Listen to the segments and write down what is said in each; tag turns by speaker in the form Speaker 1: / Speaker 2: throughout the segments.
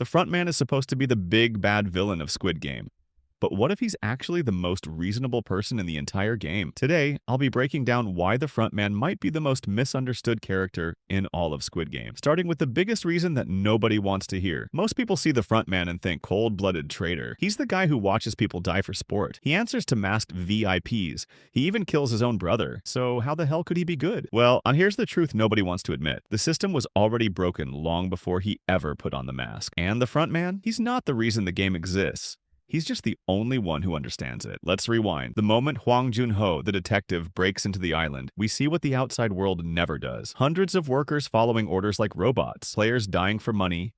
Speaker 1: The frontman is supposed to be the big bad villain of Squid Game. But what if he's actually the most reasonable person in the entire game? Today, I'll be breaking down why the frontman might be the most misunderstood character in all of Squid Game, starting with the biggest reason that nobody wants to hear. Most people see the frontman and think cold-blooded traitor. He's the guy who watches people die for sport. He answers to masked VIPs. He even kills his own brother. So how the hell could he be good? Well, here's the truth nobody wants to admit. The system was already broken long before he ever put on the mask. And the frontman? He's not the reason the game exists. He's just the only one who understands it. Let's rewind. The moment Hwang Jun-ho, the detective, breaks into the island, we see what the outside world never does. Hundreds of workers following orders like robots, players dying for money,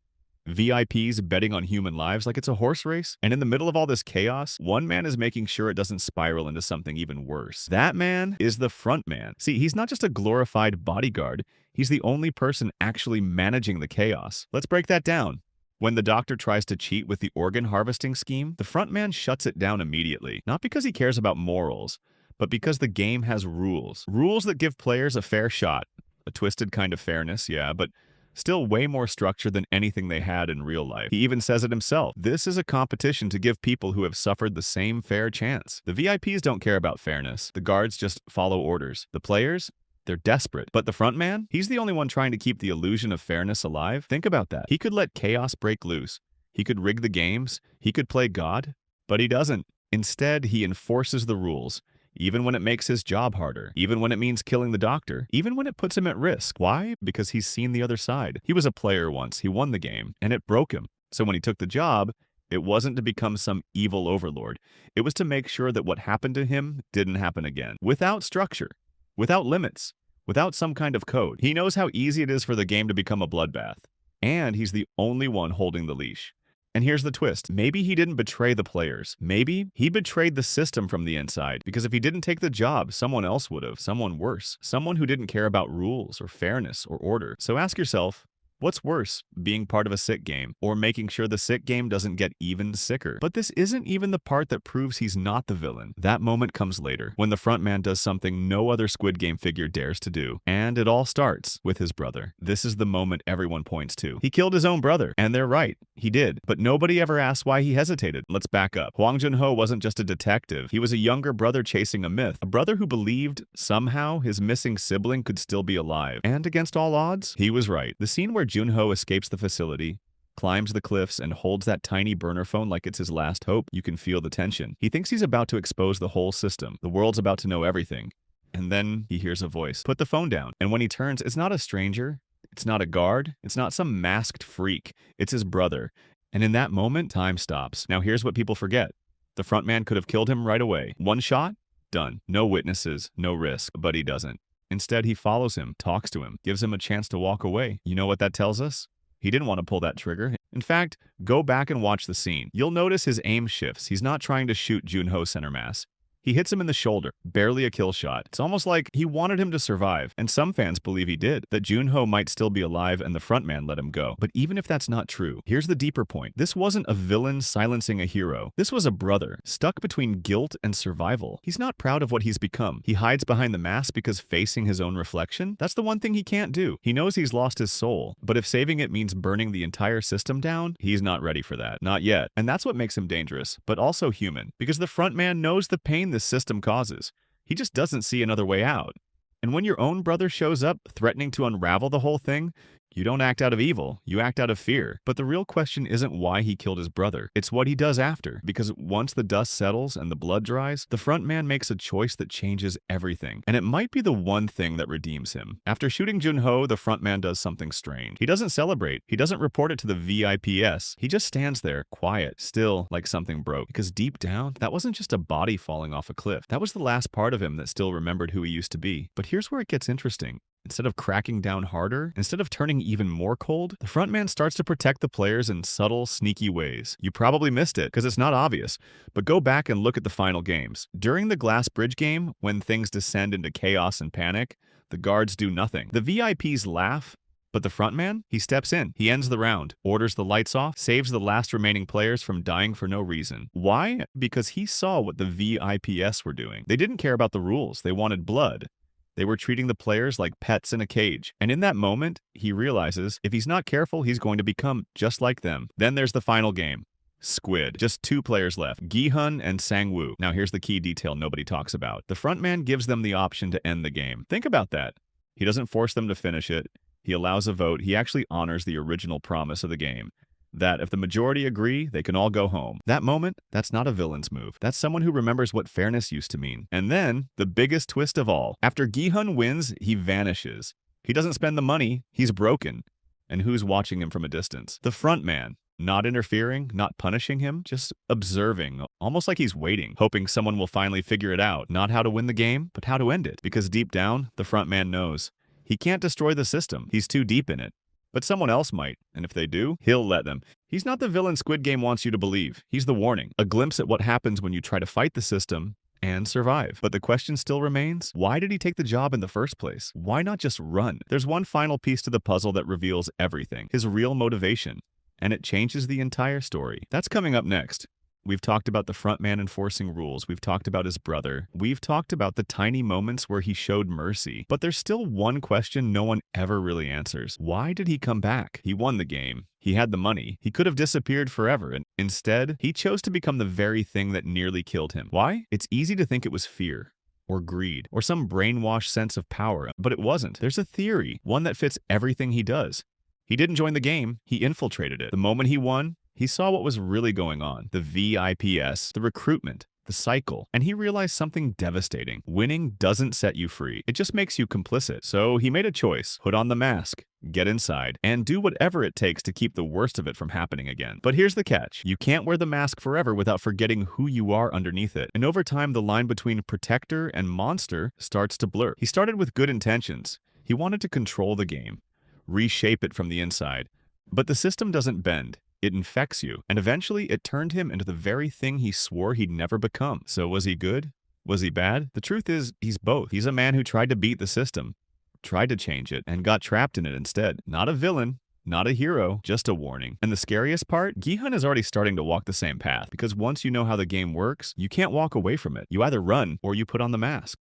Speaker 1: VIPs betting on human lives like it's a horse race. And in the middle of all this chaos, one man is making sure it doesn't spiral into something even worse. That man is the front man. See, he's not just a glorified bodyguard. He's the only person actually managing the chaos. Let's break that down. When the doctor tries to cheat with the organ harvesting scheme, the frontman shuts it down immediately. Not because he cares about morals, but because the game has rules. Rules that give players a fair shot. A twisted kind of fairness, yeah, but still way more structure than anything they had in real life. He even says it himself. This is a competition to give people who have suffered the same fair chance. The VIPs don't care about fairness. The guards just follow orders. The players? They're desperate. But the front man? He's the only one trying to keep the illusion of fairness alive. Think about that. He could let chaos break loose. He could rig the games. He could play God. But he doesn't. Instead, he enforces the rules, even when it makes his job harder, even when it means killing the doctor, even when it puts him at risk. Why? Because he's seen the other side. He was a player once. He won the game, and it broke him. So when he took the job, it wasn't to become some evil overlord. It was to make sure that what happened to him didn't happen again. Without structure. Without limits, without some kind of code. He knows how easy it is for the game to become a bloodbath. And he's the only one holding the leash. And here's the twist. Maybe he didn't betray the players. Maybe he betrayed the system from the inside. Because if he didn't take the job, someone else would have. Someone worse. Someone who didn't care about rules or fairness or order. So ask yourself, what's worse, being part of a sick game, or making sure the sick game doesn't get even sicker? But this isn't even the part that proves he's not the villain. That moment comes later, when the front man does something no other Squid Game figure dares to do. And it all starts with his brother. This is the moment everyone points to. He killed his own brother, and they're right, he did. But nobody ever asked why he hesitated. Let's back up. Hwang Jun-ho wasn't just a detective. He was a younger brother chasing a myth. A brother who believed, somehow, his missing sibling could still be alive. And against all odds, he was right. The scene where Jun-ho escapes the facility, climbs the cliffs, and holds that tiny burner phone like it's his last hope, you can feel the tension. He thinks he's about to expose the whole system. The world's about to know everything. And then he hears a voice. Put the phone down. And when he turns, it's not a stranger. It's not a guard. It's not some masked freak. It's his brother. And in that moment, time stops. Now here's what people forget. The front man could have killed him right away. One shot? Done. No witnesses, no risk. But he doesn't. Instead, he follows him, talks to him, gives him a chance to walk away. You know what that tells us? He didn't want to pull that trigger. In fact, go back and watch the scene. You'll notice his aim shifts. He's not trying to shoot Jun-ho center mass. He hits him in the shoulder, barely a kill shot. It's almost like he wanted him to survive, and some fans believe he did, that Jun-ho might still be alive and the frontman let him go. But even if that's not true, here's the deeper point. This wasn't a villain silencing a hero. This was a brother, stuck between guilt and survival. He's not proud of what he's become. He hides behind the mask because facing his own reflection, that's the one thing he can't do. He knows he's lost his soul, but if saving it means burning the entire system down, he's not ready for that. Not yet. And that's what makes him dangerous, but also human, because the frontman knows the pain this system causes. He just doesn't see another way out. And when your own brother shows up, threatening to unravel the whole thing, you don't act out of evil, you act out of fear. But the real question isn't why he killed his brother. It's what he does after. Because once the dust settles and the blood dries, the front man makes a choice that changes everything. And it might be the one thing that redeems him. After shooting Jun-ho, the front man does something strange. He doesn't celebrate. He doesn't report it to the VIPs. He just stands there, quiet, still, like something broke. Because deep down, that wasn't just a body falling off a cliff. That was the last part of him that still remembered who he used to be. But here's where it gets interesting. Instead of cracking down harder, instead of turning even more cold, the frontman starts to protect the players in subtle, sneaky ways. You probably missed it, because it's not obvious, but go back and look at the final games. During the glass bridge game, when things descend into chaos and panic, the guards do nothing. The VIPs laugh, but the frontman? He steps in, he ends the round, orders the lights off, saves the last remaining players from dying for no reason. Why? Because he saw what the VIPs were doing. They didn't care about the rules, they wanted blood. They were treating the players like pets in a cage. And in that moment, he realizes if he's not careful, he's going to become just like them. Then there's the final game. Squid. Just 2 players left, Gi-hun and Sang-woo. Now here's the key detail nobody talks about. The frontman gives them the option to end the game. Think about that. He doesn't force them to finish it. He allows a vote. He actually honors the original promise of the game. That if the majority agree, they can all go home. That moment, that's not a villain's move. That's someone who remembers what fairness used to mean. And then, the biggest twist of all. After Gi-hun wins, he vanishes. He doesn't spend the money, he's broken. And who's watching him from a distance? The front man. Not interfering, not punishing him, just observing, almost like he's waiting, hoping someone will finally figure it out. Not how to win the game, but how to end it. Because deep down, the front man knows. He can't destroy the system. He's too deep in it. But someone else might, and if they do, he'll let them. He's not the villain Squid Game wants you to believe. He's the warning, a glimpse at what happens when you try to fight the system and survive. But the question still remains, why did he take the job in the first place? Why not just run? There's one final piece to the puzzle that reveals everything, his real motivation, and it changes the entire story. That's coming up next. We've talked about the front man enforcing rules. We've talked about his brother. We've talked about the tiny moments where he showed mercy. But there's still one question no one ever really answers. Why did he come back? He won the game. He had the money. He could have disappeared forever, and instead, he chose to become the very thing that nearly killed him. Why? It's easy to think it was fear, or greed, or some brainwashed sense of power, but it wasn't. There's a theory, one that fits everything he does. He didn't join the game, he infiltrated it. The moment he won, he saw what was really going on, the VIPs, the recruitment, the cycle, and he realized something devastating. Winning doesn't set you free. It just makes you complicit. So he made a choice, put on the mask, get inside, and do whatever it takes to keep the worst of it from happening again. But here's the catch. You can't wear the mask forever without forgetting who you are underneath it. And over time, the line between protector and monster starts to blur. He started with good intentions. He wanted to control the game, reshape it from the inside. But the system doesn't bend. It infects you, and eventually it turned him into the very thing he swore he'd never become. So was he good? Was he bad? The truth is, he's both. He's a man who tried to beat the system, tried to change it, and got trapped in it instead. Not a villain, not a hero, just a warning. And the scariest part, Gi-hun is already starting to walk the same path, because once you know how the game works, you can't walk away from it. You either run or you put on the mask.